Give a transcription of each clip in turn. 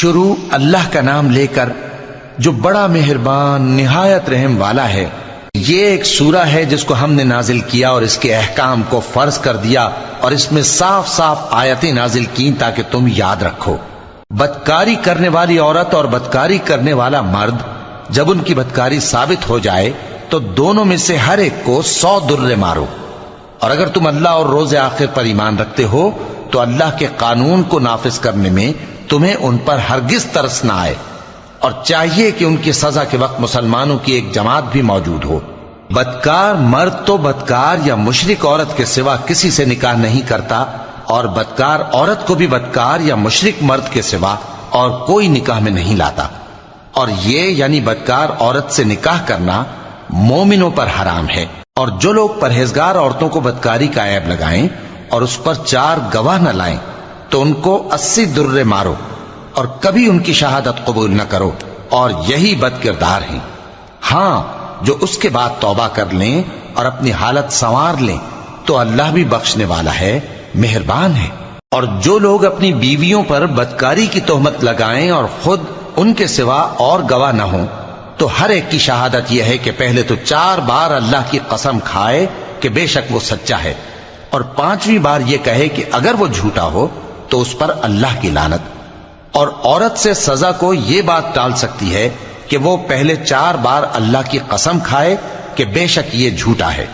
شروع اللہ کا نام لے کر جو بڑا مہربان نہایت رحم والا ہے۔ یہ ایک سورہ ہے جس کو ہم نے نازل کیا اور اس کے احکام کو فرض کر دیا اور اس میں صاف صاف آیتیں نازل کی تاکہ تم یاد رکھو۔ بدکاری کرنے والی عورت اور بدکاری کرنے والا مرد جب ان کی بدکاری ثابت ہو جائے تو دونوں میں سے ہر ایک کو 100 درے مارو، اور اگر تم اللہ اور روز آخر پر ایمان رکھتے ہو تو اللہ کے قانون کو نافذ کرنے میں تمہیں ان پر ہرگز ترس نہ آئے، اور چاہیے کہ ان کی سزا کے وقت مسلمانوں کی ایک جماعت بھی موجود ہو۔ بدکار مرد تو بدکار یا مشرک عورت کے سوا کسی سے نکاح نہیں کرتا، اور بدکار عورت کو بھی بدکار یا مشرک مرد کے سوا اور کوئی نکاح میں نہیں لاتا، اور یہ یعنی بدکار عورت سے نکاح کرنا مومنوں پر حرام ہے۔ اور جو لوگ پرہیزگار عورتوں کو بدکاری کا عیب لگائیں اور اس پر 4 گواہ نہ لائیں تو ان کو 80 درے مارو، اور کبھی ان کی شہادت قبول نہ کرو، اور یہی بد کردار ہیں۔ ہاں، جو اس کے بعد توبہ کر لیں اور اپنی حالت سنوار لیں تو اللہ بھی بخشنے والا ہے، مہربان ہے۔ اور جو لوگ اپنی بیویوں پر بدکاری کی تہمت لگائیں اور خود ان کے سوا اور گواہ نہ ہوں تو ہر ایک کی شہادت یہ ہے کہ پہلے تو 4 بار اللہ کی قسم کھائے کہ بے شک وہ سچا ہے، اور 5ویں بار یہ کہے کہ اگر وہ جھوٹا ہو تو اس پر اللہ کی لعنت۔ اور عورت سے سزا کو یہ بات ٹال سکتی ہے کہ وہ پہلے 4 بار اللہ کی قسم کھائے کہ بے شک یہ جھوٹا ہے،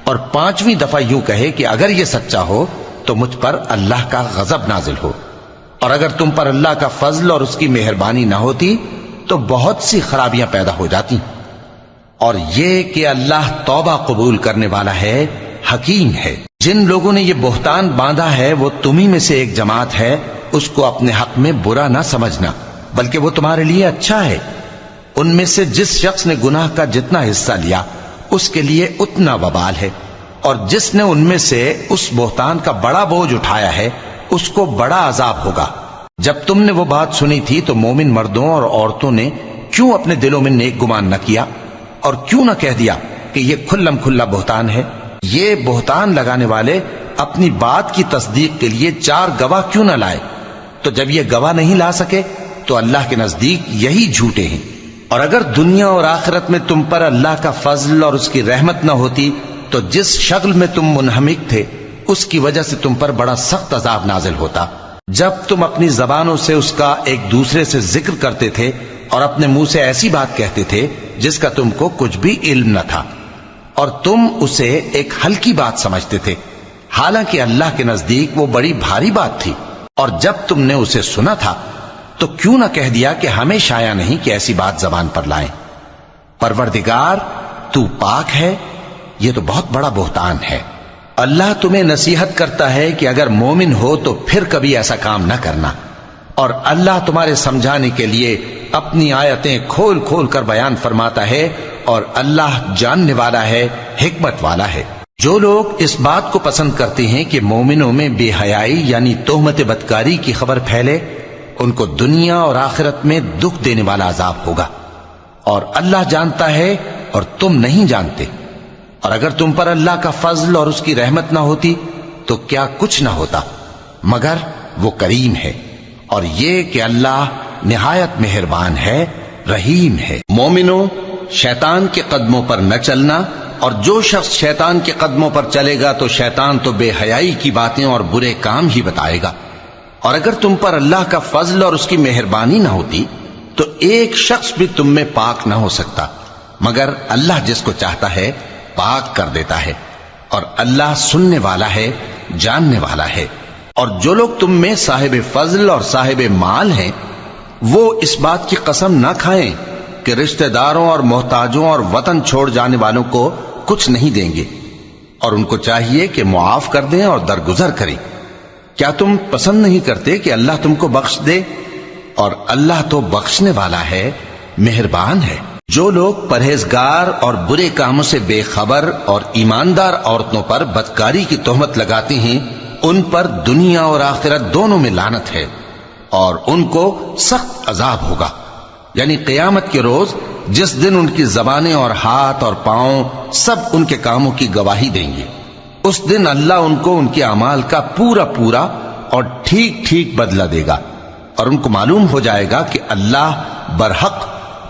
اور 5ویں دفعہ یوں کہے کہ اگر یہ سچا ہو تو مجھ پر اللہ کا غضب نازل ہو۔ اور اگر تم پر اللہ کا فضل اور اس کی مہربانی نہ ہوتی تو بہت سی خرابیاں پیدا ہو جاتی۔ اور یہ کہ اللہ توبہ قبول کرنے والا ہے، حکیم ہے۔ جن لوگوں نے یہ بہتان باندھا ہے وہ تمہیں میں سے ایک جماعت ہے، اس کو اپنے حق میں برا نہ سمجھنا، بلکہ وہ تمہارے لیے اچھا ہے۔ ان میں سے جس شخص نے گناہ کا جتنا حصہ لیا اس کے لیے اتنا وبال ہے، اور جس نے ان میں سے اس بہتان کا بڑا بوجھ اٹھایا ہے اس کو بڑا عذاب ہوگا۔ جب تم نے وہ بات سنی تھی تو مومن مردوں اور عورتوں نے کیوں اپنے دلوں میں نیک گمان نہ کیا، اور کیوں نہ کہہ دیا کہ یہ کھلم کھلا بہتان ہے؟ یہ بہتان لگانے والے اپنی بات کی تصدیق کے لیے 4 گواہ کیوں نہ لائے؟ تو جب یہ گواہ نہیں لا سکے تو اللہ کے نزدیک یہی جھوٹے ہیں۔ اور اگر دنیا اور آخرت میں تم پر اللہ کا فضل اور اس کی رحمت نہ ہوتی تو جس شغل میں تم منہمک تھے اس کی وجہ سے تم پر بڑا سخت عذاب نازل ہوتا، جب تم اپنی زبانوں سے اس کا ایک دوسرے سے ذکر کرتے تھے اور اپنے منہ سے ایسی بات کہتے تھے جس کا تم کو کچھ بھی علم نہ تھا، اور تم اسے ایک ہلکی بات سمجھتے تھے، حالانکہ اللہ کے نزدیک وہ بڑی بھاری بات تھی۔ اور جب تم نے اسے سنا تھا تو کیوں نہ کہہ دیا کہ ہمیں شایع نہیں کہ ایسی بات زبان پر لائیں؟ پروردگار تو پاک ہے، یہ تو بہت بڑا بہتان ہے۔ اللہ تمہیں نصیحت کرتا ہے کہ اگر مومن ہو تو پھر کبھی ایسا کام نہ کرنا، اور اللہ تمہارے سمجھانے کے لیے اپنی آیتیں کھول کھول کر بیان فرماتا ہے، اور اللہ جاننے والا ہے، حکمت والا ہے۔ جو لوگ اس بات کو پسند کرتے ہیں کہ مومنوں میں بے حیائی یعنی تہمت بدکاری کی خبر پھیلے، ان کو دنیا اور آخرت میں دکھ دینے والا عذاب ہوگا، اور اللہ جانتا ہے اور تم نہیں جانتے۔ اور اگر تم پر اللہ کا فضل اور اس کی رحمت نہ ہوتی تو کیا کچھ نہ ہوتا، مگر وہ کریم ہے، اور یہ کہ اللہ نہایت مہربان ہے، رحیم ہے۔ مومنوں، شیطان کے قدموں پر نہ چلنا، اور جو شخص شیطان کے قدموں پر چلے گا تو شیطان تو بے حیائی کی باتیں اور برے کام ہی بتائے گا۔ اور اگر تم پر اللہ کا فضل اور اس کی مہربانی نہ ہوتی تو ایک شخص بھی تم میں پاک نہ ہو سکتا، مگر اللہ جس کو چاہتا ہے پاک کر دیتا ہے، اور اللہ سننے والا ہے، جاننے والا ہے۔ اور جو لوگ تم میں صاحب فضل اور صاحب مال ہیں وہ اس بات کی قسم نہ کھائیں کہ رشتہ داروں اور محتاجوں اور وطن چھوڑ جانے والوں کو کچھ نہیں دیں گے، اور ان کو چاہیے کہ معاف کر دیں اور درگزر کریں۔ کیا تم پسند نہیں کرتے کہ اللہ تم کو بخش دے؟ اور اللہ تو بخشنے والا ہے، مہربان ہے۔ جو لوگ پرہیزگار اور برے کاموں سے بے خبر اور ایماندار عورتوں پر بدکاری کی تہمت لگاتے ہیں ان پر دنیا اور آخرت دونوں میں لعنت ہے، اور ان کو سخت عذاب ہوگا، یعنی قیامت کے روز جس دن ان کی زبانیں اور ہاتھ اور پاؤں سب ان کے کاموں کی گواہی دیں گے۔ اس دن اللہ ان کو ان کے اعمال کا پورا پورا اور ٹھیک ٹھیک بدلہ دے گا، اور ان کو معلوم ہو جائے گا کہ اللہ برحق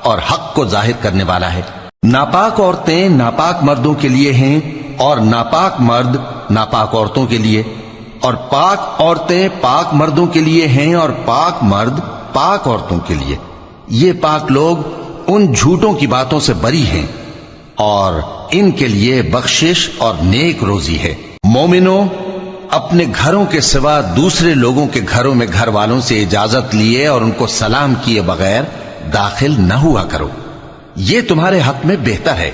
اور حق کو ظاہر کرنے والا ہے۔ ناپاک عورتیں ناپاک مردوں کے لیے ہیں اور ناپاک مرد ناپاک عورتوں کے لیے، اور پاک عورتیں پاک مردوں کے لیے ہیں اور پاک مرد پاک عورتوں کے لیے۔ یہ پاک لوگ ان جھوٹوں کی باتوں سے بری ہیں اور ان کے لیے بخشش اور نیک روزی ہے۔ مومنوں، اپنے گھروں کے سوا دوسرے لوگوں کے گھروں میں گھر والوں سے اجازت لیے اور ان کو سلام کیے بغیر داخل نہ ہوا کرو، یہ تمہارے حق میں بہتر ہے،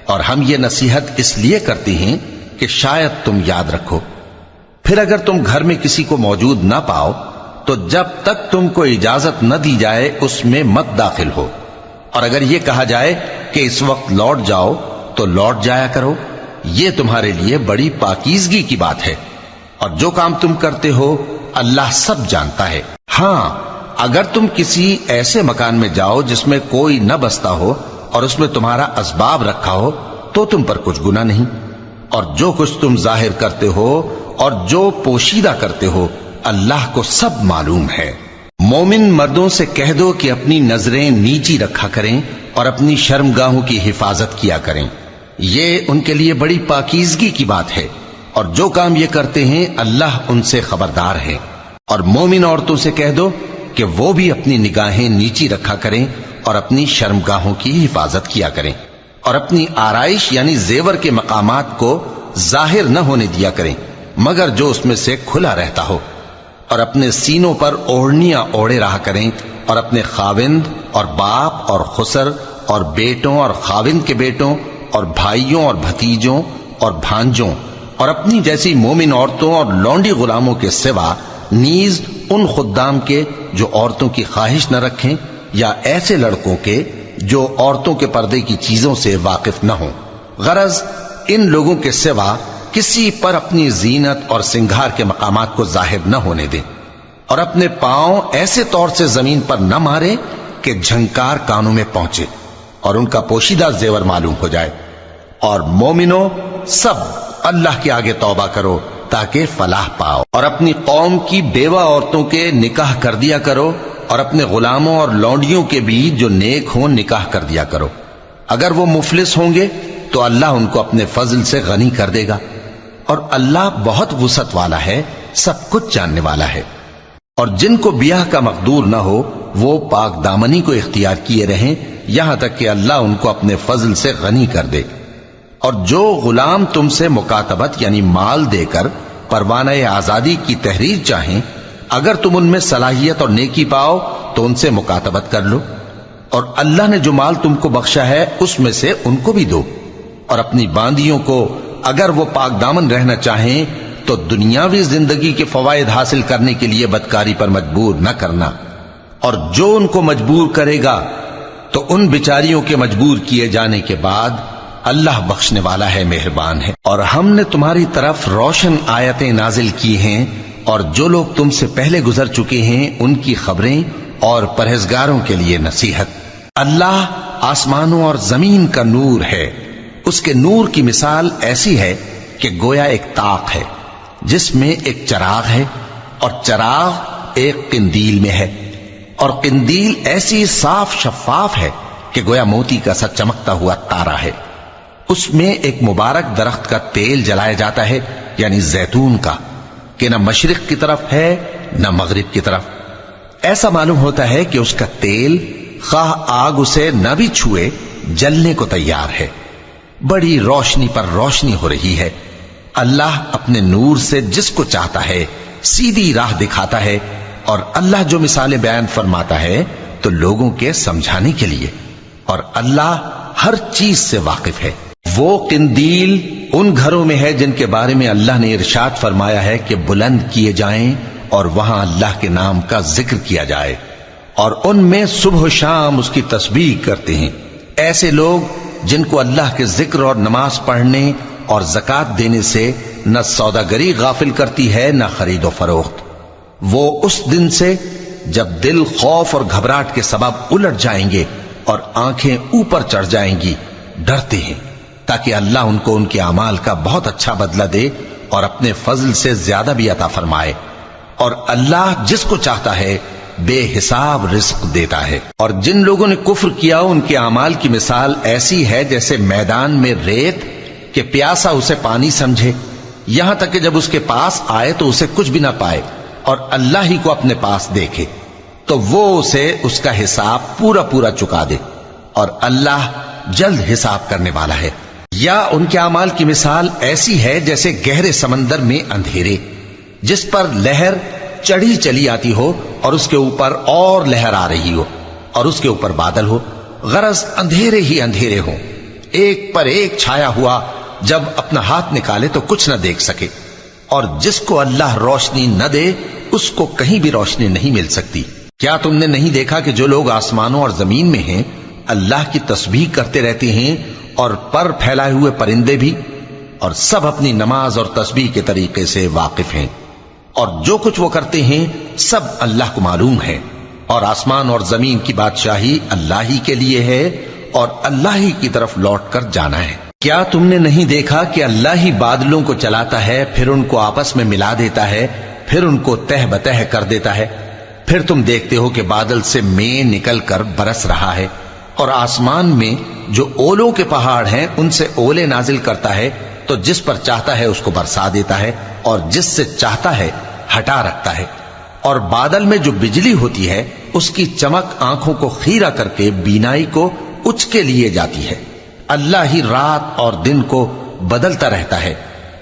اور ہم یہ نصیحت اس لیے کرتے ہیں کہ شاید تم یاد رکھو۔ پھر اگر تم گھر میں کسی کو موجود نہ پاؤ تو جب تک تم کو اجازت نہ دی جائے اس میں مت داخل ہو، اور اگر یہ کہا جائے کہ اس وقت لوٹ جاؤ تو لوٹ جایا کرو، یہ تمہارے لیے بڑی پاکیزگی کی بات ہے، اور جو کام تم کرتے ہو اللہ سب جانتا ہے۔ ہاں، اگر تم کسی ایسے مکان میں جاؤ جس میں کوئی نہ بستا ہو اور اس میں تمہارا اسباب رکھا ہو تو تم پر کچھ گناہ نہیں، اور جو کچھ تم ظاہر کرتے ہو اور جو پوشیدہ کرتے ہو اللہ کو سب معلوم ہے۔ مومن مردوں سے کہہ دو کہ اپنی نظریں نیچی رکھا کریں اور اپنی شرمگاہوں کی حفاظت کیا کریں، یہ ان کے لیے بڑی پاکیزگی کی بات ہے، اور جو کام یہ کرتے ہیں اللہ ان سے خبردار ہے۔ اور مومن عورتوں سے کہہ دو کہ وہ بھی اپنی نگاہیں نیچی رکھا کریں اور اپنی شرمگاہوں کی حفاظت کیا کریں، اور اپنی آرائش یعنی زیور کے مقامات کو ظاہر نہ ہونے دیا کریں مگر جو اس میں سے کھلا رہتا ہو، اور اپنے سینوں پر اوڑھنیاں اوڑھے رہا کریں، اور اپنے خاوند اور باپ اور خسر اور بیٹوں اور خاوند کے بیٹوں اور بھائیوں اور بھتیجوں اور بھانجوں اور اپنی جیسی مومن عورتوں اور لونڈی غلاموں کے سوا نیز ان خدام کے جو عورتوں کی خواہش نہ رکھیں، یا ایسے لڑکوں کے جو عورتوں کے پردے کی چیزوں سے واقف نہ ہوں۔ غرض ان لوگوں کے سوا کسی پر اپنی زینت اور سنگھار کے مقامات کو ظاہر نہ ہونے دیں، اور اپنے پاؤں ایسے طور سے زمین پر نہ مارے کہ جھنکار کانوں میں پہنچے اور ان کا پوشیدہ زیور معلوم ہو جائے۔ اور مومنوں، سب اللہ کے آگے توبہ کرو تاکہ فلاح پاؤ، اور اپنی قوم کی بیوہ عورتوں کے نکاح کر دیا کرو، اور اپنے غلاموں اور لونڈیوں کے بھی جو نیک ہوں نکاح کر دیا کرو۔ اگر وہ مفلس ہوں گے تو اللہ ان کو اپنے فضل سے غنی کر دے گا، اور اللہ بہت وسعت والا ہے، سب کچھ جاننے والا ہے۔ اور جن کو بیاہ کا مقدور نہ ہو وہ پاک دامنی کو اختیار کیے رہیں یہاں تک کہ اللہ ان کو اپنے فضل سے غنی کر دے۔ اور جو غلام تم سے مکاتبت یعنی مال دے کر پروانہ آزادی کی تحریر چاہیں، اگر تم ان میں صلاحیت اور نیکی پاؤ تو ان سے مکاتبت کر لو، اور اللہ نے جو مال تم کو بخشا ہے اس میں سے ان کو بھی دو۔ اور اپنی باندیوں کو اگر وہ پاک دامن رہنا چاہیں تو دنیاوی زندگی کے فوائد حاصل کرنے کے لیے بدکاری پر مجبور نہ کرنا، اور جو ان کو مجبور کرے گا تو ان بیچاریوں کے مجبور کیے جانے کے بعد اللہ بخشنے والا ہے، مہربان ہے۔ اور ہم نے تمہاری طرف روشن آیتیں نازل کی ہیں، اور جو لوگ تم سے پہلے گزر چکے ہیں ان کی خبریں اور پرہیزگاروں کے لیے نصیحت۔ اللہ آسمانوں اور زمین کا نور ہے، اس کے نور کی مثال ایسی ہے کہ گویا ایک طاق ہے جس میں ایک چراغ ہے، اور چراغ ایک قندیل میں ہے، اور قندیل ایسی صاف شفاف ہے کہ گویا موتی کا سا چمکتا ہوا تارا ہے۔ اس میں ایک مبارک درخت کا تیل جلایا جاتا ہے یعنی زیتون کا، کہ نہ مشرق کی طرف ہے نہ مغرب کی طرف۔ ایسا معلوم ہوتا ہے کہ اس کا تیل خواہ آگ اسے نہ بھی چھوئے جلنے کو تیار ہے، بڑی روشنی پر روشنی ہو رہی ہے۔ اللہ اپنے نور سے جس کو چاہتا ہے سیدھی راہ دکھاتا ہے، اور اللہ جو مثالیں بیان فرماتا ہے تو لوگوں کے سمجھانے کے لیے، اور اللہ ہر چیز سے واقف ہے۔ وہ قندیل ان گھروں میں ہے جن کے بارے میں اللہ نے ارشاد فرمایا ہے کہ بلند کیے جائیں اور وہاں اللہ کے نام کا ذکر کیا جائے، اور ان میں صبح و شام اس کی تسبیح کرتے ہیں۔ ایسے لوگ جن کو اللہ کے ذکر اور نماز پڑھنے اور زکوٰۃ دینے سے نہ سوداگری غافل کرتی ہے نہ خرید و فروخت، وہ اس دن سے جب دل خوف اور گھبراہٹ کے سبب الٹ جائیں گے اور آنکھیں اوپر چڑھ جائیں گی ڈرتے ہیں، تاکہ اللہ ان کو ان کے اعمال کا بہت اچھا بدلہ دے اور اپنے فضل سے زیادہ بھی عطا فرمائے۔ اور اللہ جس کو چاہتا ہے بے حساب رزق دیتا ہے۔ اور جن لوگوں نے کفر کیا ان کے اعمال کی مثال ایسی ہے جیسے میدان میں ریت کہ پیاسا اسے پانی سمجھے، یہاں تک کہ جب اس کے پاس آئے تو اسے کچھ بھی نہ پائے اور اللہ ہی کو اپنے پاس دیکھے تو وہ اسے اس کا حساب پورا پورا چکا دے، اور اللہ جلد حساب کرنے والا ہے۔ یا ان کے اعمال کی مثال ایسی ہے جیسے گہرے سمندر میں اندھیرے جس پر لہر چڑھی چلی آتی ہو اور اس کے اوپر اور لہر آ رہی ہو اور اس کے اوپر بادل ہو، غرض اندھیرے ہی اندھیرے ہوں، ایک پر ایک چھایا ہوا، جب اپنا ہاتھ نکالے تو کچھ نہ دیکھ سکے، اور جس کو اللہ روشنی نہ دے اس کو کہیں بھی روشنی نہیں مل سکتی۔ کیا تم نے نہیں دیکھا کہ جو لوگ آسمانوں اور زمین میں ہیں اللہ کی تسبیح کرتے رہتے ہیں، اور پر پھیلائے ہوئے پرندے بھی، اور سب اپنی نماز اور تسبیح کے طریقے سے واقف ہیں، اور جو کچھ وہ کرتے ہیں سب اللہ کو معلوم ہے، اور آسمان اور زمین کی بادشاہی اللہ ہی کے لیے ہے اور اللہ ہی کی طرف لوٹ کر جانا ہے۔ کیا تم نے نہیں دیکھا کہ اللہ ہی بادلوں کو چلاتا ہے، پھر ان کو آپس میں ملا دیتا ہے، پھر ان کو تہ بتہ کر دیتا ہے، پھر تم دیکھتے ہو کہ بادل سے مے نکل کر برس رہا ہے، اور آسمان میں جو اولوں کے پہاڑ ہیں ان سے اولے نازل کرتا ہے، تو جس پر چاہتا ہے اس کو برسا دیتا ہے اور جس سے چاہتا ہے ہٹا رکھتا ہے، اور بادل میں جو بجلی ہوتی ہے اس کی چمک آنکھوں کو خیرہ کر کے بینائی کو اچکے لیے جاتی ہے۔ اللہ ہی رات اور دن کو بدلتا رہتا ہے،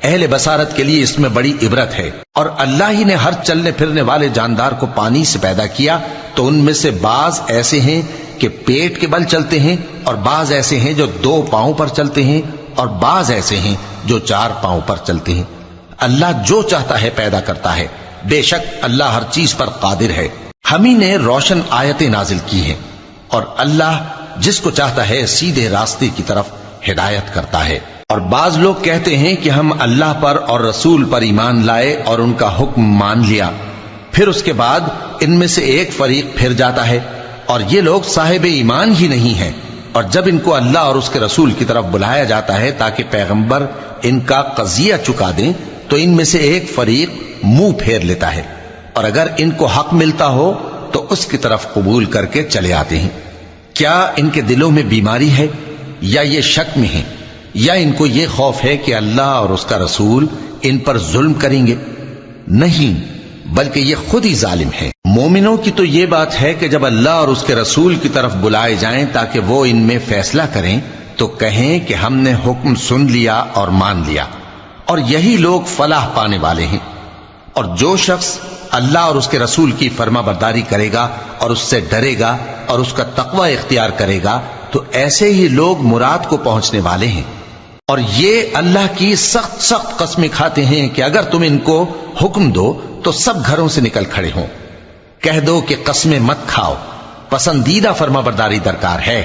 اہل بصارت کے لیے اس میں بڑی عبرت ہے۔ اور اللہ ہی نے ہر چلنے پھرنے والے جاندار کو پانی سے پیدا کیا، تو ان میں سے بعض ایسے ہیں کہ پیٹ کے بل چلتے ہیں، اور بعض ایسے ہیں جو 2 پاؤں پر چلتے ہیں، اور بعض ایسے ہیں جو 4 پاؤں پر چلتے ہیں۔ اللہ جو چاہتا ہے پیدا کرتا ہے، بے شک اللہ ہر چیز پر قادر ہے۔ ہم ہی نے روشن آیتیں نازل کی ہیں، اور اللہ جس کو چاہتا ہے سیدھے راستے کی طرف ہدایت کرتا ہے۔ اور بعض لوگ کہتے ہیں کہ ہم اللہ پر اور رسول پر ایمان لائے اور ان کا حکم مان لیا، پھر اس کے بعد ان میں سے ایک فریق پھر جاتا ہے، اور یہ لوگ صاحب ایمان ہی نہیں ہیں، اور جب ان کو اللہ اور اس کے رسول کی طرف بلایا جاتا ہے تاکہ پیغمبر ان کا قضیہ چکا دیں تو ان میں سے ایک فریق منہ پھیر لیتا ہے، اور اگر ان کو حق ملتا ہو تو اس کی طرف قبول کر کے چلے آتے ہیں۔ کیا ان کے دلوں میں بیماری ہے یا یہ شک میں ہیں، یا ان کو یہ خوف ہے کہ اللہ اور اس کا رسول ان پر ظلم کریں گے؟ نہیں، بلکہ یہ خود ہی ظالم ہے۔ مومنوں کی تو یہ بات ہے کہ جب اللہ اور اس کے رسول کی طرف بلائے جائیں تاکہ وہ ان میں فیصلہ کریں تو کہیں کہ ہم نے حکم سن لیا اور مان لیا، اور یہی لوگ فلاح پانے والے ہیں۔ اور جو شخص اللہ اور اس کے رسول کی فرما برداری کرے گا اور اس سے ڈرے گا اور اس کا تقوی اختیار کرے گا تو ایسے ہی لوگ مراد کو پہنچنے والے ہیں۔ اور یہ اللہ کی سخت سخت قسمیں کھاتے ہیں کہ اگر تم ان کو حکم دو تو سب گھروں سے نکل کھڑے ہوں۔ کہہ دو کہ قسمیں مت کھاؤ، پسندیدہ فرما برداری درکار ہے،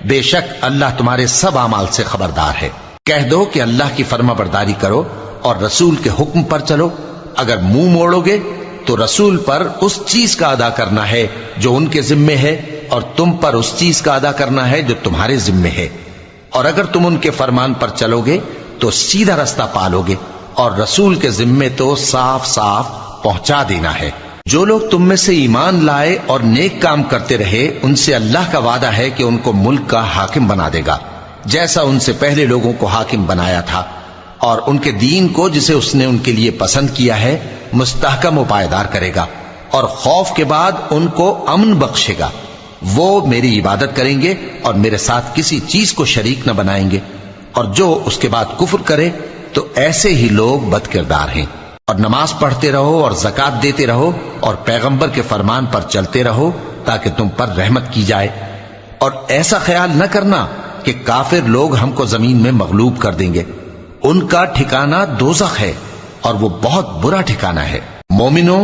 بے شک اللہ تمہارے سب اعمال سے خبردار ہے۔ کہہ دو کہ اللہ کی فرما برداری کرو اور رسول کے حکم پر چلو، اگر منہ موڑو گے تو رسول پر اس چیز کا ادا کرنا ہے جو ان کے ذمے ہے، اور تم پر اس چیز کا ادا کرنا ہے جو تمہارے ذمے ہے، اور اگر تم ان کے فرمان پر چلو گے تو سیدھا رستہ پالو گے، اور رسول کے ذمے تو صاف صاف پہنچا دینا ہے۔ جو لوگ تم میں سے ایمان لائے اور نیک کام کرتے رہے ان سے اللہ کا وعدہ ہے کہ ان کو ملک کا حاکم بنا دے گا، جیسا ان سے پہلے لوگوں کو حاکم بنایا تھا، اور ان کے دین کو جسے اس نے ان کے لیے پسند کیا ہے مستحکم و پائیدار کرے گا، اور خوف کے بعد ان کو امن بخشے گا۔ وہ میری عبادت کریں گے اور میرے ساتھ کسی چیز کو شریک نہ بنائیں گے، اور جو اس کے بعد کفر کرے تو ایسے ہی لوگ بد کردار ہیں۔ اور نماز پڑھتے رہو اور زکوٰۃ دیتے رہو اور پیغمبر کے فرمان پر چلتے رہو تاکہ تم پر رحمت کی جائے، اور ایسا خیال نہ کرنا کہ کافر لوگ ہم کو زمین میں مغلوب کر دیں گے، ان کا ٹھکانہ دوزخ ہے اور وہ بہت برا ٹھکانہ ہے۔ مومنوں،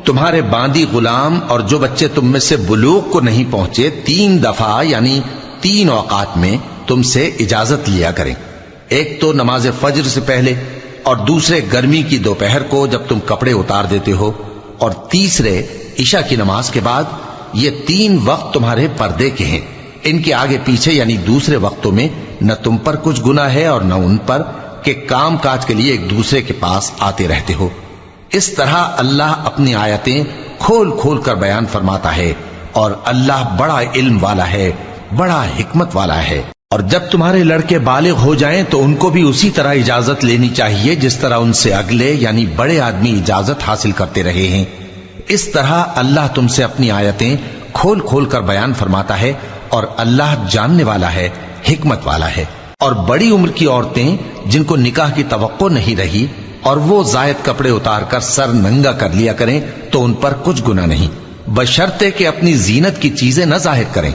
تمہارے باندی غلام اور جو بچے تم میں سے بلوغ کو نہیں پہنچے 3 دفعہ یعنی 3 اوقات میں تم سے اجازت لیا کریں، ایک تو نماز فجر سے پہلے، اور دوسرے گرمی کی دوپہر کو جب تم کپڑے اتار دیتے ہو، اور تیسرے عشاء کی نماز کے بعد۔ یہ 3 وقت تمہارے پردے کے ہیں، ان کے آگے پیچھے یعنی دوسرے وقتوں میں نہ تم پر کچھ گناہ ہے اور نہ ان پر کہ کام کاج کے لیے ایک دوسرے کے پاس آتے رہتے ہو۔ اس طرح اللہ اپنی آیتیں کھول کھول کر بیان فرماتا ہے، اور اللہ بڑا علم والا ہے، بڑا حکمت والا ہے۔ اور جب تمہارے لڑکے بالغ ہو جائیں تو ان کو بھی اسی طرح اجازت لینی چاہیے جس طرح ان سے اگلے یعنی بڑے آدمی اجازت حاصل کرتے رہے ہیں۔ اس طرح اللہ تم سے اپنی آیتیں کھول کھول کر بیان فرماتا ہے، اور اللہ جاننے والا ہے، حکمت والا ہے۔ اور بڑی عمر کی عورتیں جن کو نکاح کی توقع نہیں رہی اور وہ زائد کپڑے اتار کر سر ننگا کر لیا کریں تو ان پر کچھ گناہ نہیں، بشرطے کہ اپنی زینت کی چیزیں نہ ظاہر کریں،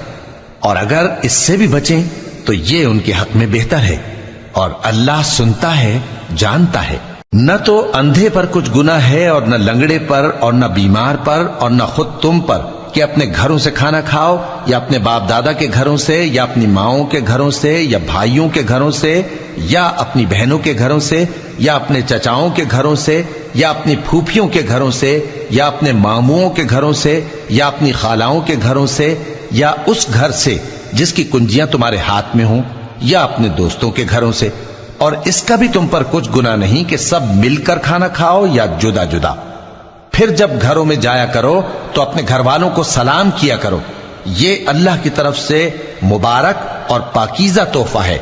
اور اگر اس سے بھی بچیں تو یہ ان کے حق میں بہتر ہے، اور اللہ سنتا ہے، جانتا ہے۔ نہ تو اندھے پر کچھ گناہ ہے، اور نہ لنگڑے پر، اور نہ بیمار پر، اور نہ خود تم پر کہ اپنے گھروں سے کھانا کھاؤ، یا اپنے باپ دادا کے گھروں سے، یا اپنی ماؤں کے گھروں سے، یا بھائیوں کے گھروں سے، یا اپنی بہنوں کے گھروں سے، یا اپنے چچاؤں کے گھروں سے، یا اپنی پھوپھیوں کے گھروں سے، یا اپنے ماموؤں کے گھروں سے، یا اپنی خالاؤں کے گھروں سے، یا اس گھر سے جس کی کنجیاں تمہارے ہاتھ میں ہوں، یا اپنے دوستوں کے گھروں سے۔ اور اس کا بھی تم پر کچھ گناہ نہیں کہ سب مل کر کھانا کھاؤ یا جدا جدا۔ پھر جب گھروں میں جایا کرو تو اپنے گھر والوں کو سلام کیا کرو، یہ اللہ کی طرف سے مبارک اور پاکیزہ تحفہ ہے۔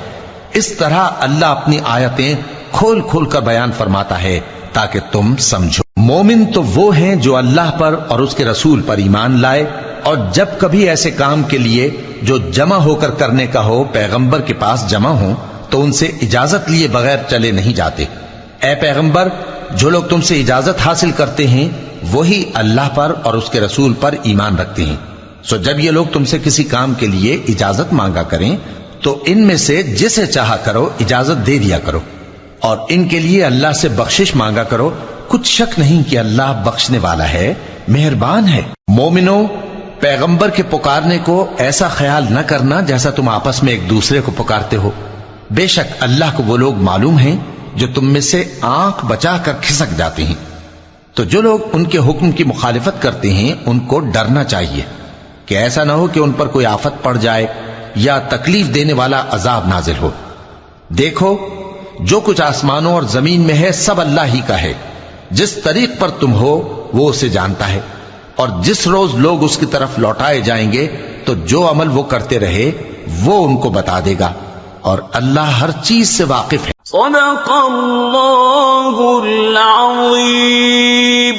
اس طرح اللہ اپنی آیتیں کھول کھول کر بیان فرماتا ہے تاکہ تم سمجھو۔ مومن تو وہ ہیں جو اللہ پر اور اس کے رسول پر ایمان لائے، اور جب کبھی ایسے کام کے لیے جو جمع ہو کر کرنے کا ہو پیغمبر کے پاس جمع ہوں تو ان سے اجازت لیے بغیر چلے نہیں جاتے۔ اے پیغمبر، جو لوگ تم سے اجازت حاصل کرتے ہیں وہی اللہ پر اور اس کے رسول پر ایمان رکھتے ہیں، سو جب یہ لوگ تم سے کسی کام کے لیے اجازت مانگا کریں تو ان میں سے جسے چاہا کرو اجازت دے دیا کرو، اور ان کے لیے اللہ سے بخشش مانگا کرو، کچھ شک نہیں کہ اللہ بخشنے والا ہے، مہربان ہے۔ مومنو، پیغمبر کے پکارنے کو ایسا خیال نہ کرنا جیسا تم آپس میں ایک دوسرے کو پکارتے ہو، بے شک اللہ کو وہ لوگ معلوم ہیں جو تم میں سے آنکھ بچا کر کھسک جاتے ہیں۔ تو جو لوگ ان کے حکم کی مخالفت کرتے ہیں ان کو ڈرنا چاہیے کہ ایسا نہ ہو کہ ان پر کوئی آفت پڑ جائے یا تکلیف دینے والا عذاب نازل ہو۔ دیکھو، جو کچھ آسمانوں اور زمین میں ہے سب اللہ ہی کا ہے، جس طریق پر تم ہو وہ اسے جانتا ہے، اور جس روز لوگ اس کی طرف لوٹائے جائیں گے تو جو عمل وہ کرتے رہے وہ ان کو بتا دے گا، اور اللہ ہر چیز سے واقف ہے۔ صدق اللہ العظیم۔